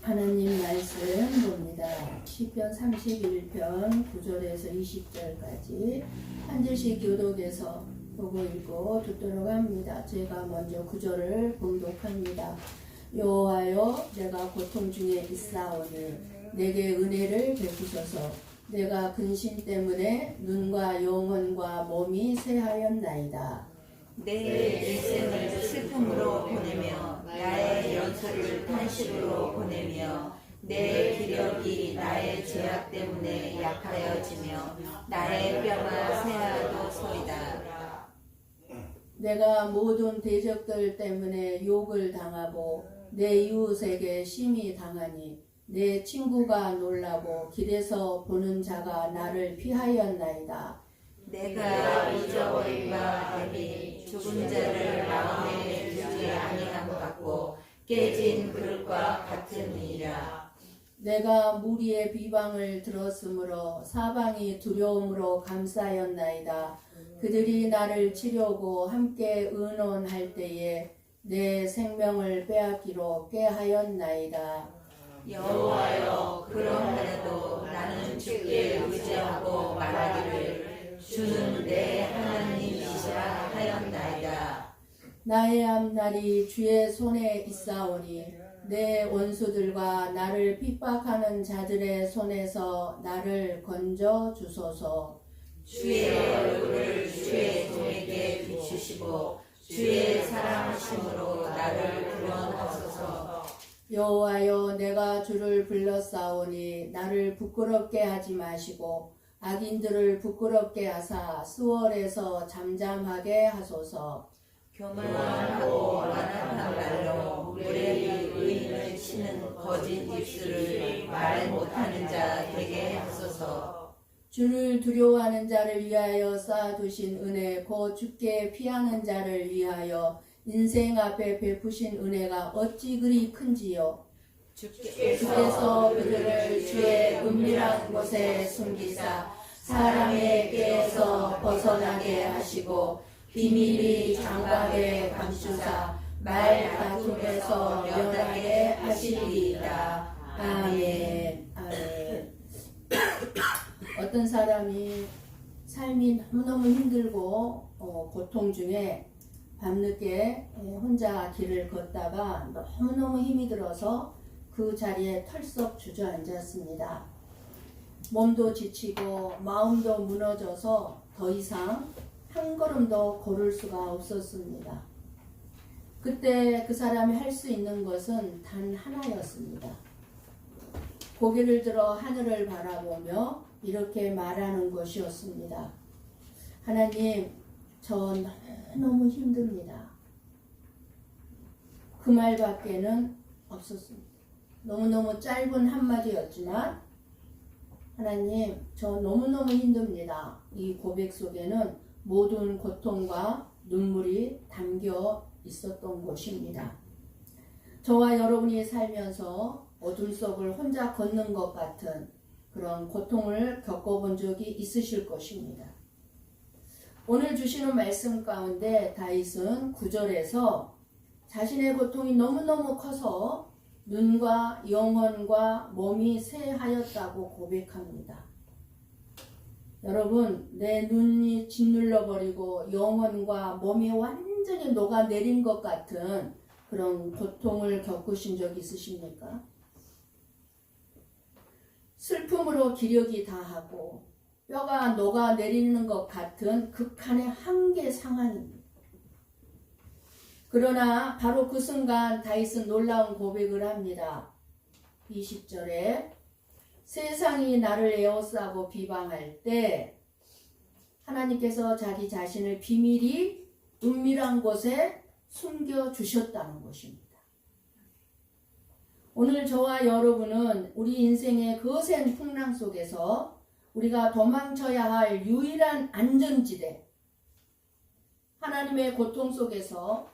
하나님 말씀 봅니다. 시편 31편 9절에서 20절까지 한 절씩 교독해서 보고 읽고 듣도록 합니다. 제가 먼저 9절을 봉독합니다. 여호와여, 내가 고통 중에 있사오니 내게 은혜를 베푸소서. 내가 근심 때문에 눈과 영혼과 몸이 쇠하였나이다. 내 일생을 슬픔으로 보내며 나의 연소를 탄식으로 보내며 내 기력이 나의 죄악 때문에 약하여지며 나의 뼈가 쇠하도소이다. 내가 모든 대적들 때문에 욕을 당하고 내 이웃에게 심히 당하니 내 친구가 놀라고 길에서 보는 자가 나를 피하였나이다. 내가 잊어버린 바 아니 죽은 자를 마음에 두지 아니한 것 같고 깨진 그릇과 같으니라. 내가 무리의 비방을 들었으므로 사방이 두려움으로 감싸였나이다. 그들이 나를 치려고 함께 의논할 때에 내 생명을 빼앗기로 꾀하였나이다. 여호와여, 그러하여도 나는 주께 의지하고 말하기를 주는 내 하나님이시라 하였나이다. 나의 앞날이 주의 손에 있사오니 내 원수들과 나를 핍박하는 자들의 손에서 나를 건져 주소서. 주의 얼굴을 주의 종에게 비추시고 주의 사랑하심으로 나를 구원하소서. 여호와여, 내가 주를 불렀사오니 나를 부끄럽게 하지 마시고 악인들을 부끄럽게 하사 수월에서 잠잠하게 하소서. 교만하고 완악한 말로 무례히 의인을 치는 거짓 입술을 말 못하는 자 되게 하소서. 주를 두려워하는 자를 위하여 쌓아두신 은혜 곧 주께 피하는 자를 위하여 인생 앞에 베푸신 은혜가 어찌 그리 큰지요. 주께서 그들을 주의 은밀한 곳에 숨기사 사람의 꾀에서 벗어나게 하시고 비밀이 장막에 감추사 말 다툼에서 면하게 하시리이다. 아멘. 아멘. 어떤 사람이 삶이 너무너무 힘들고 고통 중에 밤늦게 혼자 길을 걷다가 너무너무 힘이 들어서 그 자리에 털썩 주저앉았습니다. 몸도 지치고 마음도 무너져서 더 이상 한 걸음도 걸을 수가 없었습니다. 그때 그 사람이 할 수 있는 것은 단 하나였습니다. 고개를 들어 하늘을 바라보며 이렇게 말하는 것이었습니다. 하나님, 저 너무 힘듭니다. 그 말밖에는 없었습니다. 너무너무 짧은 한마디였지만 하나님, 저 너무너무 힘듭니다. 이 고백 속에는 모든 고통과 눈물이 담겨 있었던 것입니다. 저와 여러분이 살면서 어둠 속을 혼자 걷는 것 같은 그런 고통을 겪어본 적이 있으실 것입니다. 오늘 주시는 말씀 가운데 다윗은 9절에서 자신의 고통이 너무너무 커서 눈과 영혼과 몸이 쇠하였다고 고백합니다. 여러분, 내 눈이 짓눌러버리고 영혼과 몸이 완전히 녹아내린 것 같은 그런 고통을 겪으신 적 있으십니까? 슬픔으로 기력이 다하고 뼈가 녹아내리는 것 같은 극한의 한계 상황입니다. 그러나 바로 그 순간 다윗은 놀라운 고백을 합니다. 20절에 세상이 나를 에워싸고 비방할 때 하나님께서 자기 자신을 비밀히 은밀한 곳에 숨겨주셨다는 것입니다. 오늘 저와 여러분은 우리 인생의 거센 풍랑 속에서 우리가 도망쳐야 할 유일한 안전지대, 하나님의 고통 속에서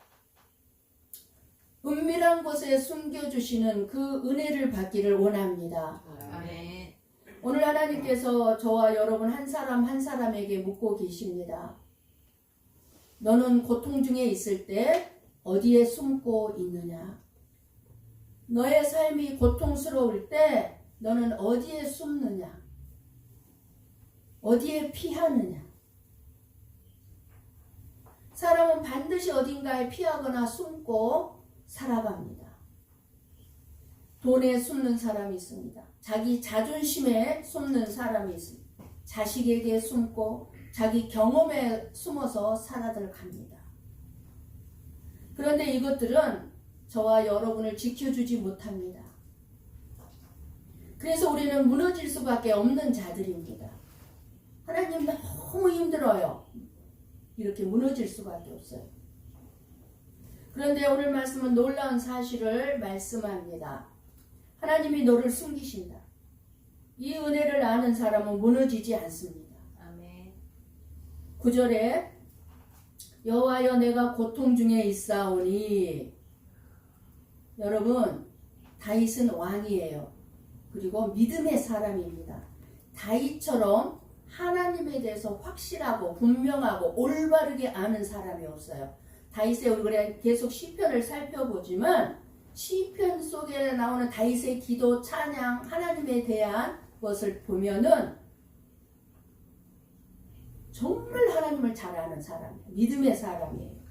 은밀한 곳에 숨겨주시는 그 은혜를 받기를 원합니다. 아멘. 오늘 하나님께서 저와 여러분 한 사람 한 사람에게 묻고 계십니다. 너는 고통 중에 있을 때 어디에 숨고 있느냐? 너의 삶이 고통스러울 때 너는 어디에 숨느냐? 어디에 피하느냐? 사람은 반드시 어딘가에 피하거나 숨고 살아갑니다. 돈에 숨는 사람이 있습니다. 자기 자존심에 숨는 사람이 있습니다. 자식에게 숨고 자기 경험에 숨어서 살아들 갑니다. 그런데 이것들은 저와 여러분을 지켜주지 못합니다. 그래서 우리는 무너질 수밖에 없는 자들입니다. 하나님 너무 힘들어요. 이렇게 무너질 수밖에 없어요. 그런데 오늘 말씀은 놀라운 사실을 말씀합니다. 하나님이 너를 숨기신다. 이 은혜를 아는 사람은 무너지지 않습니다. 아멘. 9절에 여호와여 내가 고통 중에 있사오니, 여러분 다윗은 왕이에요. 그리고 믿음의 사람입니다. 다윗처럼 하나님에 대해서 확실하고 분명하고 올바르게 아는 사람이 없어요. 다윗의 얼굴에 계속 시편을 살펴보지만 시편 속에 나오는 다윗의 기도, 찬양, 하나님에 대한 것을 보면은 정말 하나님을 잘 아는 사람이에요. 믿음의 사람이에요.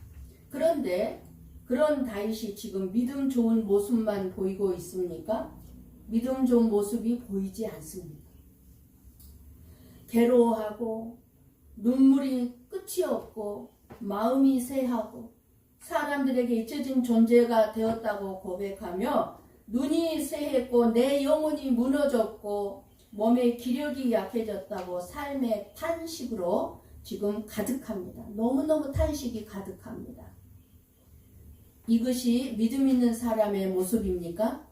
그런데 그런 다윗이 지금 믿음 좋은 모습만 보이고 있습니까? 믿음 좋은 모습이 보이지 않습니다. 괴로워하고 눈물이 끝이 없고 마음이 쇠하고 사람들에게 잊혀진 존재가 되었다고 고백하며 눈이 쇠했고 내 영혼이 무너졌고 몸의 기력이 약해졌다고 삶의 탄식으로 지금 가득합니다. 너무너무 탄식이 가득합니다. 이것이 믿음 있는 사람의 모습입니까?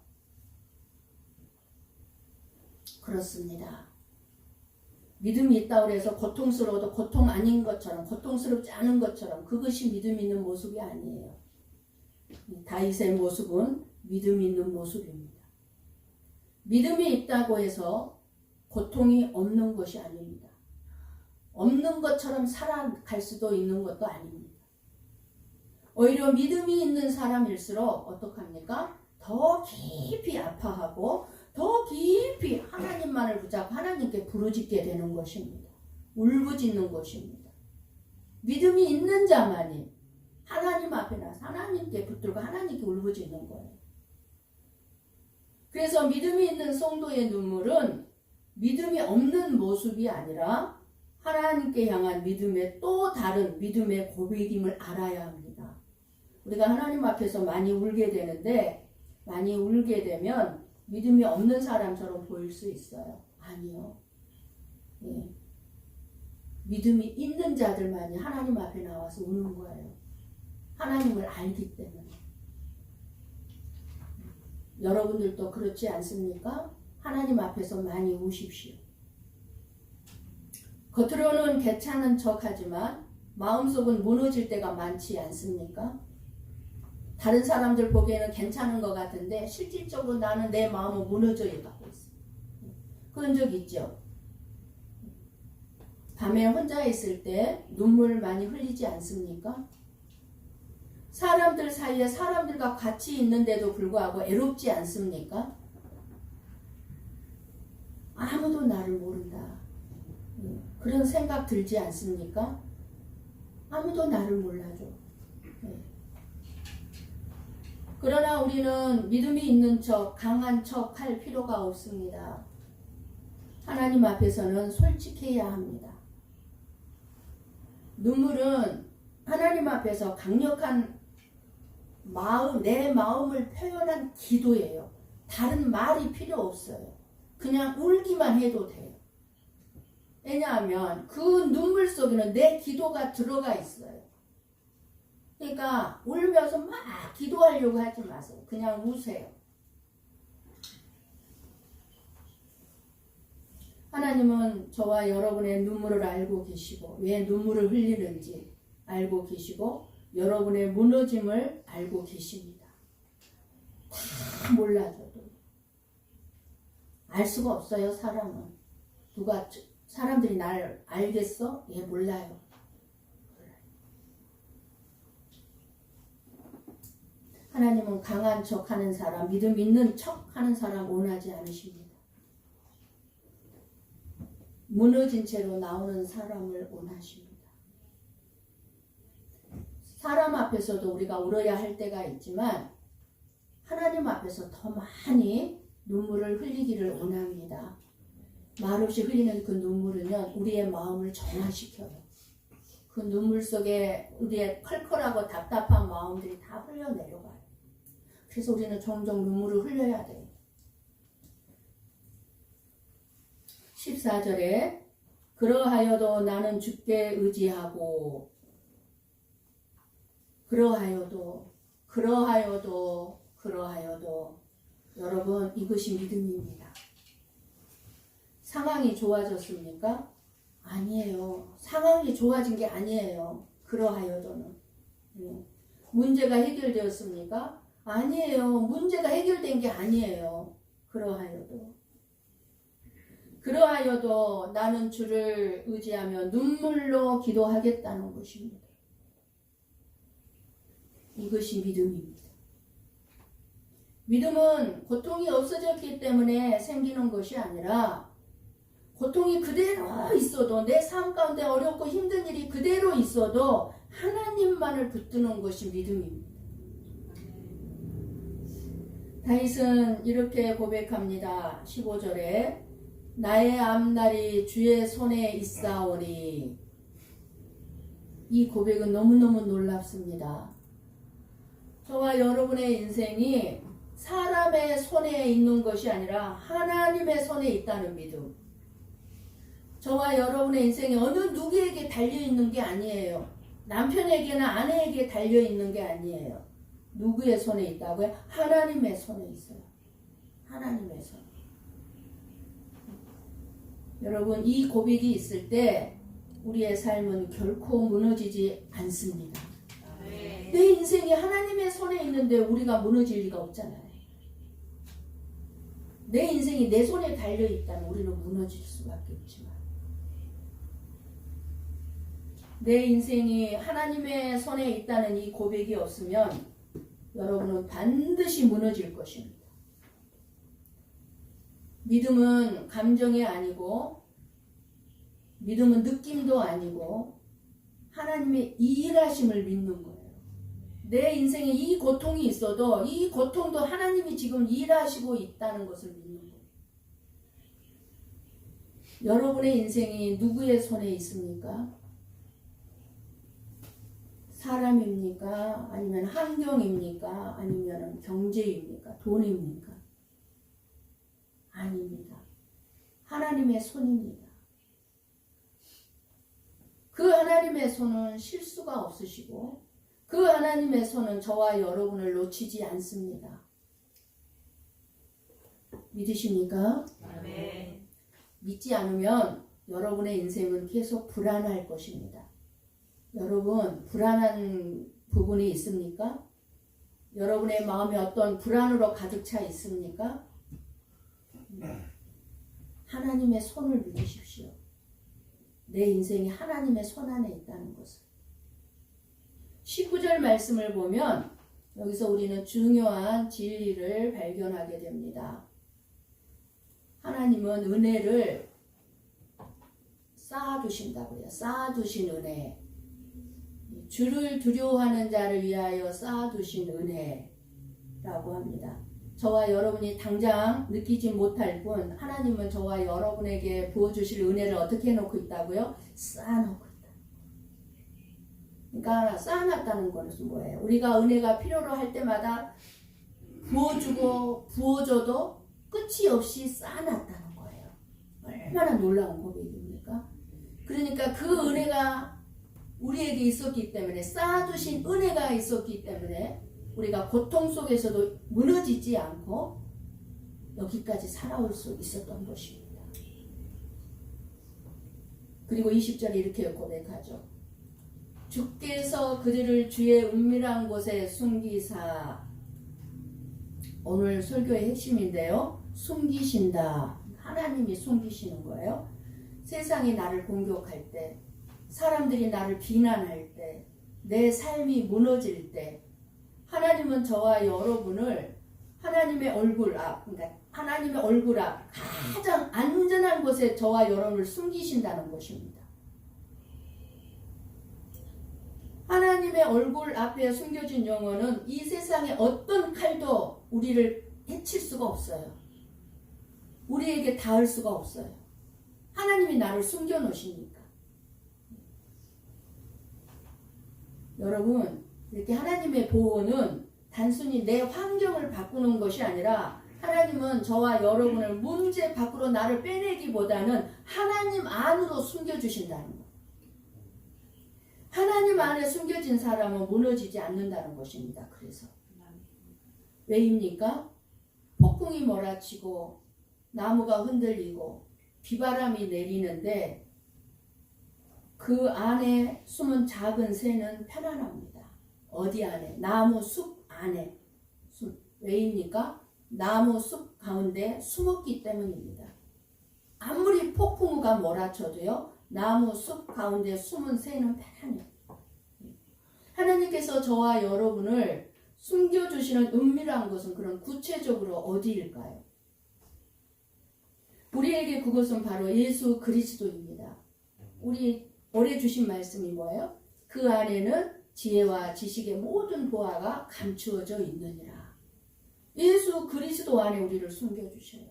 그렇습니다. 믿음이 있다고 해서 고통스러워도 고통 아닌 것처럼, 고통스럽지 않은 것처럼, 그것이 믿음 있는 모습이 아니에요. 다윗의 모습은 믿음 있는 모습입니다. 믿음이 있다고 해서 고통이 없는 것이 아닙니다. 없는 것처럼 살아갈 수도 있는 것도 아닙니다. 오히려 믿음이 있는 사람일수록 어떡합니까? 더 깊이 아파하고 더 깊이 하나님만을 붙잡고 하나님께 부르짖게 되는 것입니다. 울부짖는 것입니다. 믿음이 있는 자만이 하나님 앞에 나서 하나님께 붙들고 하나님께 울부짖는 거예요. 그래서 믿음이 있는 성도의 눈물은 믿음이 없는 모습이 아니라 하나님께 향한 믿음의 또 다른 믿음의 고백임을 알아야 합니다. 우리가 하나님 앞에서 많이 울게 되는데, 많이 울게 되면 믿음이 없는 사람처럼 보일 수 있어요. 아니요. 예. 믿음이 있는 자들만이 하나님 앞에 나와서 우는 거예요. 하나님을 알기 때문에. 여러분들도 그렇지 않습니까? 하나님 앞에서 많이 우십시오. 겉으로는 괜찮은 척하지만 마음속은 무너질 때가 많지 않습니까? 다른 사람들 보기에는 괜찮은 것 같은데 실질적으로 나는 내 마음은 무너져 가고 있어요. 그런 적 있죠? 밤에 혼자 있을 때 눈물 많이 흘리지 않습니까? 사람들 사이에 사람들과 같이 있는데도 불구하고 애롭지 않습니까? 아무도 나를 모른다. 그런 생각 들지 않습니까? 아무도 나를 몰라줘. 그러나 우리는 믿음이 있는 척, 강한 척 할 필요가 없습니다. 하나님 앞에서는 솔직해야 합니다. 눈물은 하나님 앞에서 강력한 마음, 내 마음을 표현한 기도예요. 다른 말이 필요 없어요. 그냥 울기만 해도 돼요. 왜냐하면 그 눈물 속에는 내 기도가 들어가 있어요. 그러니까 울면서 막 기도하려고 하지 마세요. 그냥 우세요. 하나님은 저와 여러분의 눈물을 알고 계시고 왜 눈물을 흘리는지 알고 계시고 여러분의 무너짐을 알고 계십니다. 다 몰라줘도 알 수가 없어요. 사람은. 사람들이 날 알겠어? 예, 몰라요. 하나님은 강한 척 하는 사람, 믿음 있는 척 하는 사람 원하지 않으십니다. 무너진 채로 나오는 사람을 원하십니다. 사람 앞에서도 우리가 울어야 할 때가 있지만 하나님 앞에서 더 많이 눈물을 흘리기를 원합니다. 말없이 흘리는 그 눈물은요, 우리의 마음을 정화시켜요. 그 눈물 속에 우리의 컬컬하고 답답한 마음들이 다 흘려내려가요. 그래서 우리는 종종 눈물을 흘려야 돼요. 14절에 그러하여도 나는 주께 의지하고 그러하여도 여러분 이것이 믿음입니다. 상황이 좋아졌습니까? 아니에요. 상황이 좋아진 게 아니에요. 그러하여도는. 문제가 해결되었습니까? 아니에요. 문제가 해결된 게 아니에요. 그러하여도 나는 주를 의지하며 눈물로 기도하겠다는 것입니다. 이것이 믿음입니다. 믿음은 고통이 없어졌기 때문에 생기는 것이 아니라 고통이 그대로 있어도 내 삶 가운데 어렵고 힘든 일이 그대로 있어도 하나님만을 붙드는 것이 믿음입니다. 다윗은 이렇게 고백합니다. 15절에 나의 앞날이 주의 손에 있사오니. 이 고백은 너무너무 놀랍습니다. 저와 여러분의 인생이 사람의 손에 있는 것이 아니라 하나님의 손에 있다는 믿음. 저와 여러분의 인생이 어느 누구에게 달려있는 게 아니에요. 남편에게나 아내에게 달려있는 게 아니에요. 누구의 손에 있다고요? 하나님의 손에 있어요. 하나님의 손. 여러분, 이 고백이 있을 때 우리의 삶은 결코 무너지지 않습니다. 내 인생이 하나님의 손에 있는데 우리가 무너질 리가 없잖아요. 내 인생이 내 손에 달려있다면 우리는 무너질 수밖에 없지만 내 인생이 하나님의 손에 있다는 이 고백이 없으면 여러분은 반드시 무너질 것입니다. 믿음은 감정이 아니고 믿음은 느낌도 아니고 하나님의 일하심을 믿는 거예요. 내 인생에 이 고통이 있어도 이 고통도 하나님이 지금 일하시고 있다는 것을 믿는 거예요. 여러분의 인생이 누구의 손에 있습니까? 사람입니까? 아니면 환경입니까? 아니면 경제입니까? 돈입니까? 아닙니다. 하나님의 손입니다. 그 하나님의 손은 실수가 없으시고 그 하나님의 손은 저와 여러분을 놓치지 않습니다. 믿으십니까? 아멘. 믿지 않으면 여러분의 인생은 계속 불안할 것입니다. 여러분, 불안한 부분이 있습니까? 여러분의 마음이 어떤 불안으로 가득 차 있습니까? 하나님의 손을 믿으십시오. 내 인생이 하나님의 손 안에 있다는 것을. 19절 말씀을 보면 여기서 우리는 중요한 진리를 발견하게 됩니다. 하나님은 은혜를 쌓아두신다고요. 쌓아두신 은혜. 주를 두려워하는 자를 위하여 쌓아두신 은혜라고 합니다. 저와 여러분이 당장 느끼지 못할 뿐 하나님은 저와 여러분에게 부어주실 은혜를 어떻게 해놓고 있다고요? 쌓아놓고 있다. 그러니까 쌓아놨다는 것은 뭐예요? 우리가 은혜가 필요로 할 때마다 부어주고 부어줘도 끝이 없이 쌓아놨다는 거예요. 얼마나 놀라운 고백입니까? 그러니까 그 은혜가 우리에게 있었기 때문에 쌓아두신 은혜가 있었기 때문에 우리가 고통 속에서도 무너지지 않고 여기까지 살아올 수 있었던 것입니다. 그리고 20절에 이렇게 고백하죠. 주께서 그들을 주의 은밀한 곳에 숨기사. 오늘 설교의 핵심인데요. 숨기신다. 하나님이 숨기시는 거예요. 세상이 나를 공격할 때, 사람들이 나를 비난할 때, 내 삶이 무너질 때 하나님은 저와 여러분을 하나님의 얼굴 앞, 그러니까 하나님의 얼굴 앞 가장 안전한 곳에 저와 여러분을 숨기신다는 것입니다. 하나님의 얼굴 앞에 숨겨진 영혼은 이 세상의 어떤 칼도 우리를 해칠 수가 없어요. 우리에게 닿을 수가 없어요. 하나님이 나를 숨겨 놓으시니까. 여러분, 이렇게 하나님의 보호는 단순히 내 환경을 바꾸는 것이 아니라 하나님은 저와 여러분을 문제 밖으로 나를 빼내기보다는 하나님 안으로 숨겨주신다는 것. 하나님 안에 숨겨진 사람은 무너지지 않는다는 것입니다. 그래서 왜입니까? 폭풍이 몰아치고 나무가 흔들리고 비바람이 내리는데 그 안에 숨은 작은 새는 편안합니다. 어디 안에? 나무 숲 안에. 왜입니까? 나무 숲 가운데 숨었기 때문입니다. 아무리 폭풍우가 몰아쳐도요, 나무 숲 가운데 숨은 새는 편안해요. 하나님께서 저와 여러분을 숨겨주시는 은밀한 것은 그럼 구체적으로 어디일까요? 우리에게 그것은 바로 예수 그리스도입니다. 우리 올해 주신 말씀이 뭐예요? 그 안에는 지혜와 지식의 모든 보화가 감추어져 있느니라. 예수 그리스도 안에 우리를 숨겨주셔요.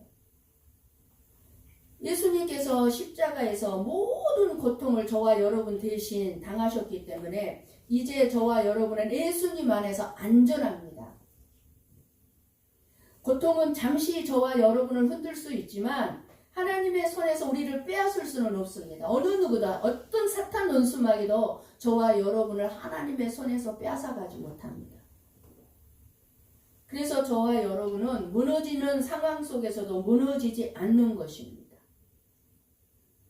예수님께서 십자가에서 모든 고통을 저와 여러분 대신 당하셨기 때문에 이제 저와 여러분은 예수님 안에서 안전합니다. 고통은 잠시 저와 여러분을 흔들 수 있지만 하나님의 손에서 우리를 빼앗을 수는 없습니다. 어느 누구다, 어떤 사탄 원수마귀도 저와 여러분을 하나님의 손에서 빼앗아가지 못합니다. 그래서 저와 여러분은 무너지는 상황 속에서도 무너지지 않는 것입니다.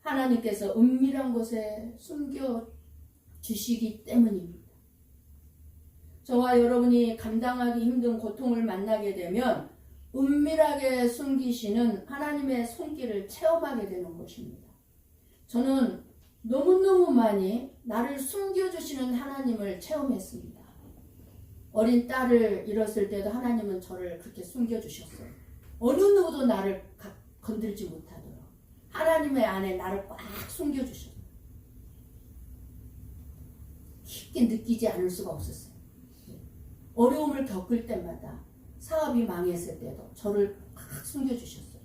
하나님께서 은밀한 곳에 숨겨주시기 때문입니다. 저와 여러분이 감당하기 힘든 고통을 만나게 되면 은밀하게 숨기시는 하나님의 손길을 체험하게 되는 것입니다. 저는 너무너무 많이 나를 숨겨주시는 하나님을 체험했습니다. 어린 딸을 잃었을 때도 하나님은 저를 그렇게 숨겨주셨어요. 어느 누구도 나를 건들지 못하도록 하나님의 안에 나를 꽉 숨겨주셨어요. 깊게 느끼지 않을 수가 없었어요. 어려움을 겪을 때마다 사업이 망했을 때도 저를 꽉 숨겨주셨어요.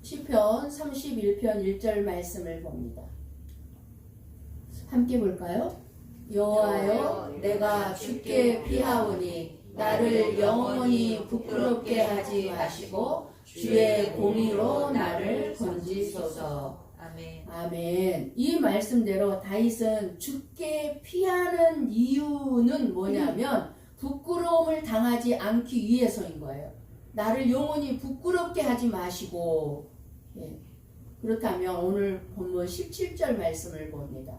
시편 31편 1절 말씀을 봅니다. 함께 볼까요? 여호와여, 내가 주께 피하오니 나를 영원히 부끄럽게 하지 마시고 주의 공의로 나를 건지소서. 아멘. 아멘. 이 말씀대로 다윗은 주께 피하는 이유는 뭐냐면 부끄러움을 당하지 않기 위해서인 거예요. 나를 영원히 부끄럽게 하지 마시고. 예. 그렇다면 오늘 본문 17절 말씀을 봅니다.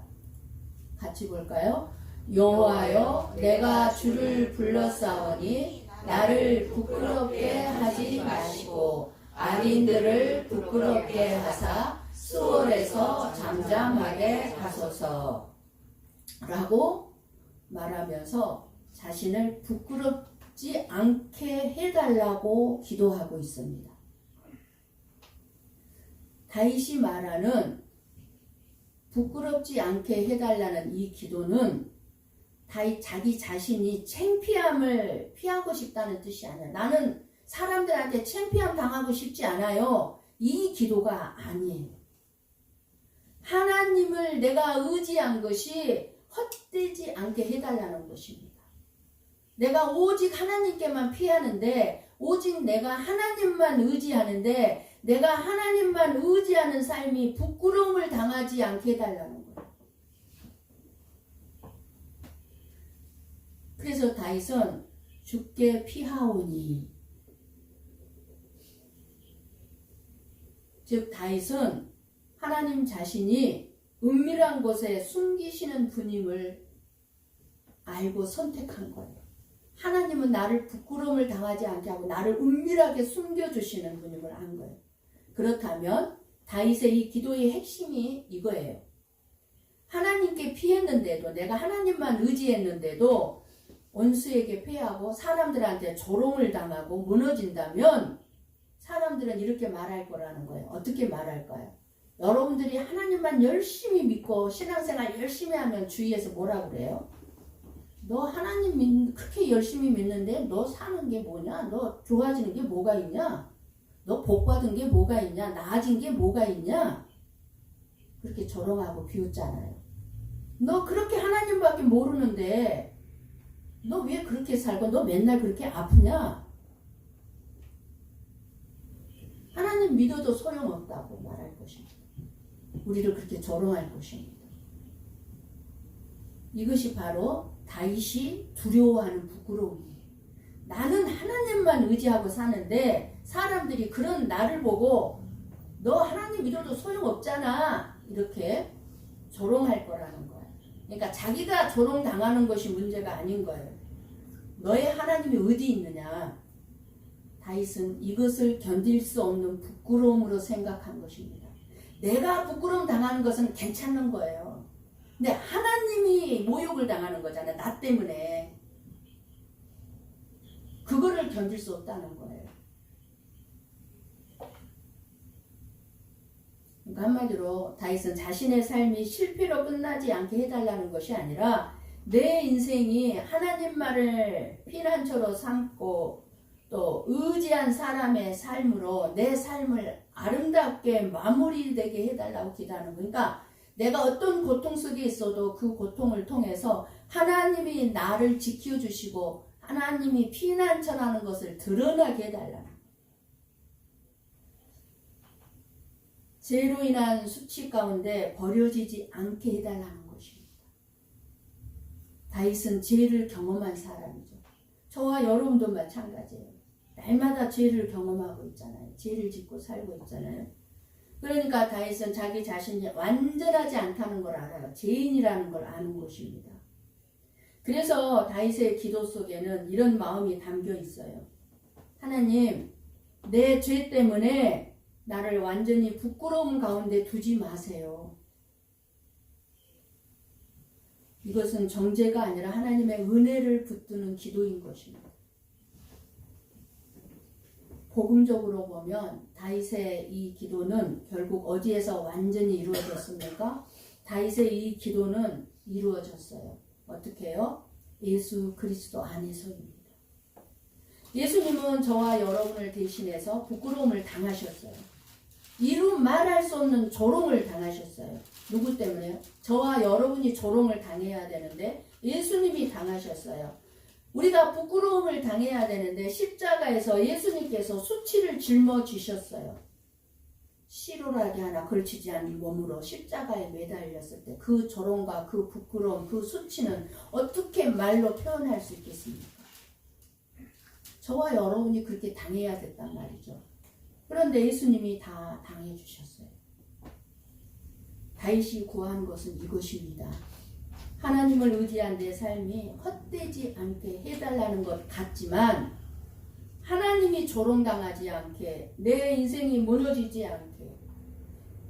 같이 볼까요? 여호와여, 내가 주를 불렀사오니 나를 부끄럽게 하지 마시고 악인들을 부끄럽게 하사 수월에서 잠잠하게 하소서 라고 말하면서 자신을 부끄럽지 않게 해달라고 기도하고 있습니다. 다윗이 말하는 부끄럽지 않게 해달라는 이 기도는 다윗 자기 자신이 창피함을 피하고 싶다는 뜻이 아니에요. 나는 사람들한테 창피함 당하고 싶지 않아요. 이 기도가 아니에요. 하나님을 내가 의지한 것이 헛되지 않게 해달라는 것입니다. 내가 오직 하나님께만 피하는데, 오직 내가 하나님만 의지하는데, 내가 하나님만 의지하는 삶이 부끄러움을 당하지 않게 해달라는 거예요. 그래서 다윗은 주께 피하오니, 즉 다윗은 하나님 자신이 은밀한 곳에 숨기시는 분임을 알고 선택한 거예요. 하나님은 나를 부끄러움을 당하지 않게 하고 나를 은밀하게 숨겨주시는 분임을 안 거예요. 그렇다면 다윗의 이 기도의 핵심이 이거예요. 하나님께 피했는데도, 내가 하나님만 의지했는데도 원수에게 패하고 사람들한테 조롱을 당하고 무너진다면 사람들은 이렇게 말할 거라는 거예요. 어떻게 말할까요? 여러분들이 하나님만 열심히 믿고 신앙생활 열심히 하면 주위에서 뭐라고 그래요? 너 하나님 그렇게 열심히 믿는데 너 사는 게 뭐냐? 너 좋아지는 게 뭐가 있냐? 너 복 받은 게 뭐가 있냐? 나아진 게 뭐가 있냐? 그렇게 조롱하고 비웃잖아요. 너 그렇게 하나님밖에 모르는데 너 왜 그렇게 살고 너 맨날 그렇게 아프냐? 하나님 믿어도 소용없다고 말할 것입니다. 우리를 그렇게 조롱할 것입니다. 이것이 바로 다윗이 두려워하는 부끄러움이에요. 나는 하나님만 의지하고 사는데 사람들이 그런 나를 보고 너 하나님 믿어도 소용없잖아 이렇게 조롱할 거라는 거예요. 그러니까 자기가 조롱당하는 것이 문제가 아닌 거예요. 너의 하나님이 어디 있느냐. 다윗은 이것을 견딜 수 없는 부끄러움으로 생각한 것입니다. 내가 부끄러움 당하는 것은 괜찮은 거예요. 근데 하나님이 모욕을 당하는 거잖아요. 나 때문에. 그거를 견딜 수 없다는 거예요. 그러니까 한마디로 다윗은 자신의 삶이 실패로 끝나지 않게 해달라는 것이 아니라 내 인생이 하나님 말을 피난처로 삼고 또 의지한 사람의 삶으로 내 삶을 아름답게 마무리되게 해달라고 기도하는 거예요. 그러니까 내가 어떤 고통 속에 있어도 그 고통을 통해서 하나님이 나를 지켜주시고 하나님이 피난처라는 것을 드러나게 해달라는 거예요. 죄로 인한 수치 가운데 버려지지 않게 해달라는 것입니다. 다윗은 죄를 경험한 사람이죠. 저와 여러분도 마찬가지예요. 날마다 죄를 경험하고 있잖아요. 죄를 짓고 살고 있잖아요. 그러니까 다윗은 자기 자신이 완전하지 않다는 걸 알아요. 죄인이라는 걸 아는 것입니다. 그래서 다윗의 기도 속에는 이런 마음이 담겨 있어요. 하나님, 내 죄 때문에 나를 완전히 부끄러움 가운데 두지 마세요. 이것은 정죄가 아니라 하나님의 은혜를 붙드는 기도인 것입니다. 복음적으로 보면 다윗의 이 기도는 결국 어디에서 완전히 이루어졌습니까? 다윗의 이 기도는 이루어졌어요. 어떻게 해요? 예수 그리스도 안에서입니다. 예수님은 저와 여러분을 대신해서 부끄러움을 당하셨어요. 이루 말할 수 없는 조롱을 당하셨어요. 누구 때문에요? 저와 여러분이 조롱을 당해야 되는데 예수님이 당하셨어요. 우리가 부끄러움을 당해야 되는데 십자가에서 예수님께서 수치를 짊어지셨어요. 씨로라기 하나 걸치지 않은 몸으로 십자가에 매달렸을 때 그 조롱과 그 부끄러움, 그 수치는 어떻게 말로 표현할 수 있겠습니까? 저와 여러분이 그렇게 당해야 됐단 말이죠. 그런데 예수님이 다 당해주셨어요. 다윗이 구한 것은 이것입니다. 하나님을 의지한 내 삶이 헛되지 않게 해달라는 것 같지만 하나님이 조롱당하지 않게 내 인생이 무너지지 않게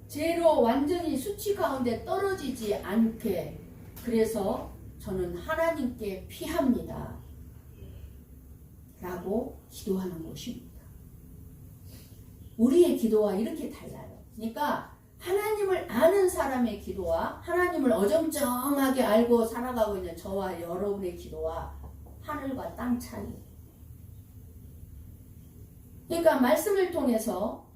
죄로 완전히 수치 가운데 떨어지지 않게 그래서 저는 하나님께 피합니다. 라고 기도하는 것입니다. 우리의 기도와 이렇게 달라요. 그러니까 하나님을 아는 사람의 기도와 하나님을 어정쩡하게 알고 살아가고 있는 저와 여러분의 기도와 하늘과 땅 차이. 그러니까 말씀을 통해서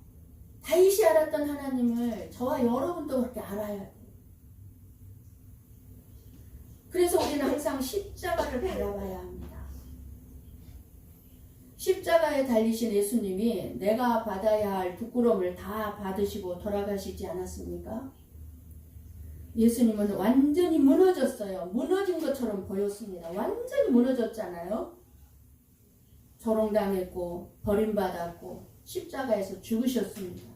다윗이 알았던 하나님을 저와 여러분도 그렇게 알아야 돼요. 그래서 우리는 항상 십자가를 바라봐야 합니다. 십자가에 달리신 예수님이 내가 받아야 할 부끄러움을 다 받으시고 돌아가시지 않았습니까? 예수님은 완전히 무너졌어요. 무너진 것처럼 보였습니다. 완전히 무너졌잖아요. 조롱당했고 버림받았고 십자가에서 죽으셨습니다.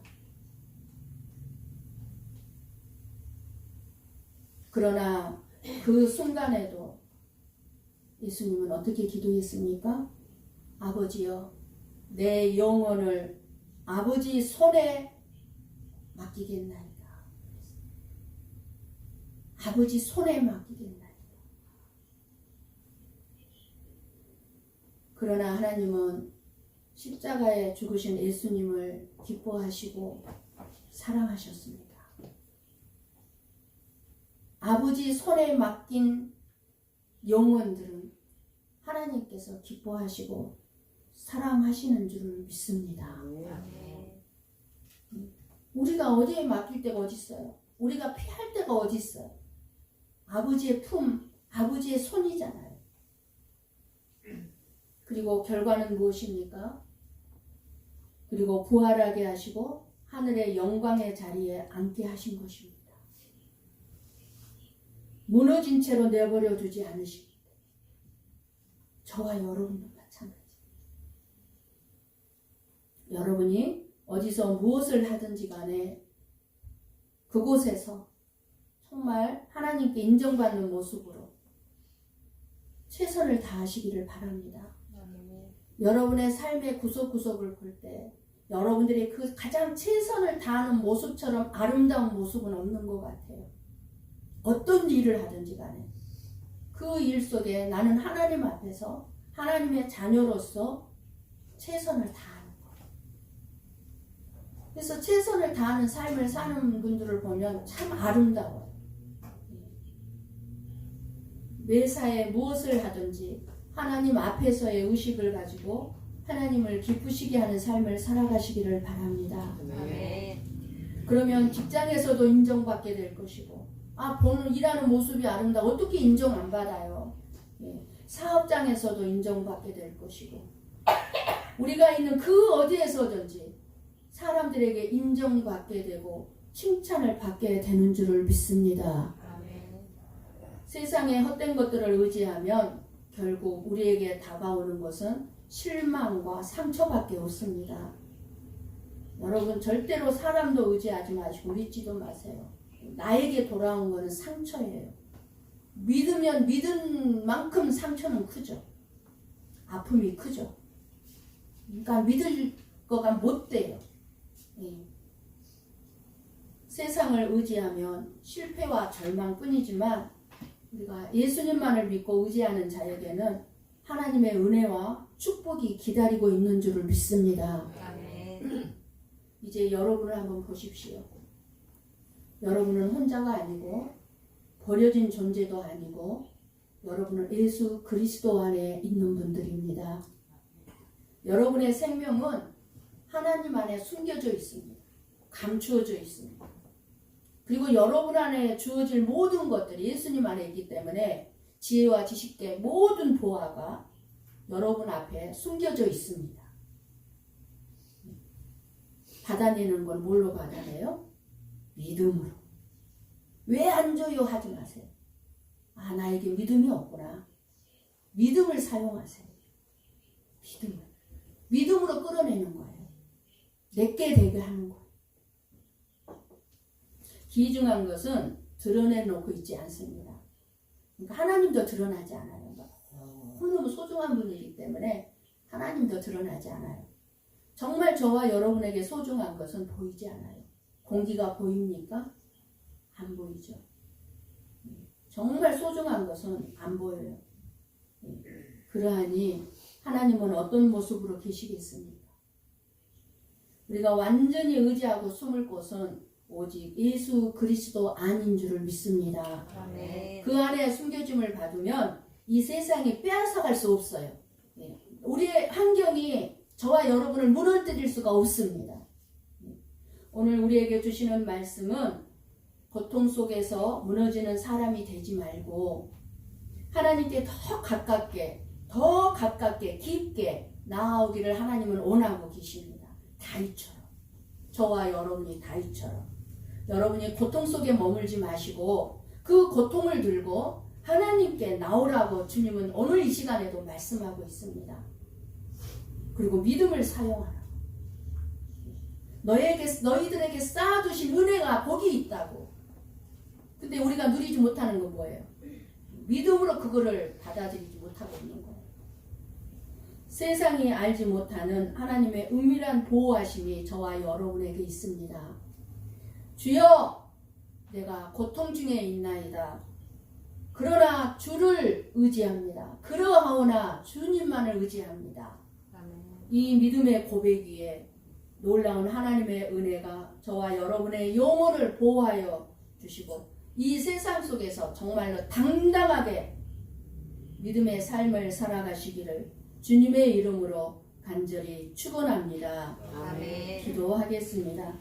그러나 그 순간에도 예수님은 어떻게 기도했습니까? 아버지여, 내 영혼을 아버지 손에 맡기겠나이다. 아버지 손에 맡기겠나이다. 그러나 하나님은 십자가에 죽으신 예수님을 기뻐하시고 사랑하셨습니다. 아버지 손에 맡긴 영혼들은 하나님께서 기뻐하시고 사랑하시는 줄을 믿습니다. 우리가 어디에 맡길 데가 어디 있어요? 우리가 피할 데가 어디 있어요? 아버지의 품, 아버지의 손이잖아요. 그리고 결과는 무엇입니까? 그리고 부활하게 하시고 하늘의 영광의 자리에 앉게 하신 것입니다. 무너진 채로 내버려 두지 않으십니다. 저와 여러분도 마찬가지. 여러분이 어디서 무엇을 하든지 간에 그곳에서 정말 하나님께 인정받는 모습으로 최선을 다하시기를 바랍니다. 여러분의 삶의 구석구석을 볼 때 여러분들이 그 가장 최선을 다하는 모습처럼 아름다운 모습은 없는 것 같아요. 어떤 일을 하든지 간에 그 일 속에 나는 하나님 앞에서 하나님의 자녀로서 최선을 다하는 거예요. 그래서 최선을 다하는 삶을 사는 분들을 보면 참 아름다워요. 매사에 무엇을 하든지 하나님 앞에서의 의식을 가지고 하나님을 기쁘시게 하는 삶을 살아가시기를 바랍니다. 그러면 직장에서도 인정받게 될 것이고 보는 일하는 모습이 아름다워 어떻게 인정 안 받아요? 사업장에서도 인정받게 될 것이고 우리가 있는 그 어디에서든지 사람들에게 인정받게 되고 칭찬을 받게 되는 줄을 믿습니다. 세상의 헛된 것들을 의지하면 결국 우리에게 다가오는 것은 실망과 상처밖에 없습니다. 여러분 절대로 사람도 의지하지 마시고 믿지도 마세요. 나에게 돌아온 것은 상처예요. 믿으면 믿은 만큼 상처는 크죠. 아픔이 크죠. 그러니까 믿을 거가 못 돼요. 세상을 의지하면 실패와 절망뿐이지만 우리가 예수님만을 믿고 의지하는 자에게는 하나님의 은혜와 축복이 기다리고 있는 줄을 믿습니다. 이제 여러분을 한번 보십시오. 여러분은 혼자가 아니고 버려진 존재도 아니고 여러분은 예수 그리스도 안에 있는 분들입니다. 여러분의 생명은 하나님 안에 숨겨져 있습니다. 감추어져 있습니다. 그리고 여러분 안에 주어질 모든 것들이 예수님 안에 있기 때문에 지혜와 지식의 모든 보화가 여러분 앞에 숨겨져 있습니다. 받아내는 건 뭘로 받아내요? 믿음으로. 왜 안 줘요? 하지 마세요. 나에게 믿음이 없구나. 믿음을 사용하세요. 믿음으로 끌어내는 거예요. 내게 되게 하는 거예요. 귀중한 것은 드러내놓고 있지 않습니다. 그러니까 하나님도 드러나지 않아요. 너무 소중한 분이기 때문에 하나님도 드러나지 않아요. 정말 저와 여러분에게 소중한 것은 보이지 않아요. 공기가 보입니까? 안 보이죠. 정말 소중한 것은 안 보여요. 그러하니 하나님은 어떤 모습으로 계시겠습니까? 우리가 완전히 의지하고 숨을 곳은 오직 예수 그리스도 안인 줄을 믿습니다. 아멘. 그 안에 숨겨짐을 받으면 이 세상이 빼앗아갈 수 없어요. 우리의 환경이 저와 여러분을 무너뜨릴 수가 없습니다. 오늘 우리에게 주시는 말씀은 고통 속에서 무너지는 사람이 되지 말고 하나님께 더 가깝게 깊게 나아오기를 하나님은 원하고 계십니다. 다윗처럼. 저와 여러분이 다윗처럼. 여러분이 고통 속에 머물지 마시고 그 고통을 들고 하나님께 나오라고 주님은 오늘 이 시간에도 말씀하고 있습니다. 그리고 믿음을 사용하라. 너희들에게 쌓아두신 은혜가 복이 있다고. 근데 우리가 누리지 못하는 건 뭐예요? 믿음으로 그거를 받아들이지 못하고 있는 거예요. 세상이 알지 못하는 하나님의 은밀한 보호하심이 저와 여러분에게 있습니다. 주여 내가 고통 중에 있나이다. 그러나 주를 의지합니다. 그러하오나 주님만을 의지합니다. 이 믿음의 고백 위에 놀라운 하나님의 은혜가 저와 여러분의 영혼을 보호하여 주시고 이 세상 속에서 정말로 당당하게 믿음의 삶을 살아가시기를 주님의 이름으로 간절히 축원합니다. 아멘. 기도하겠습니다.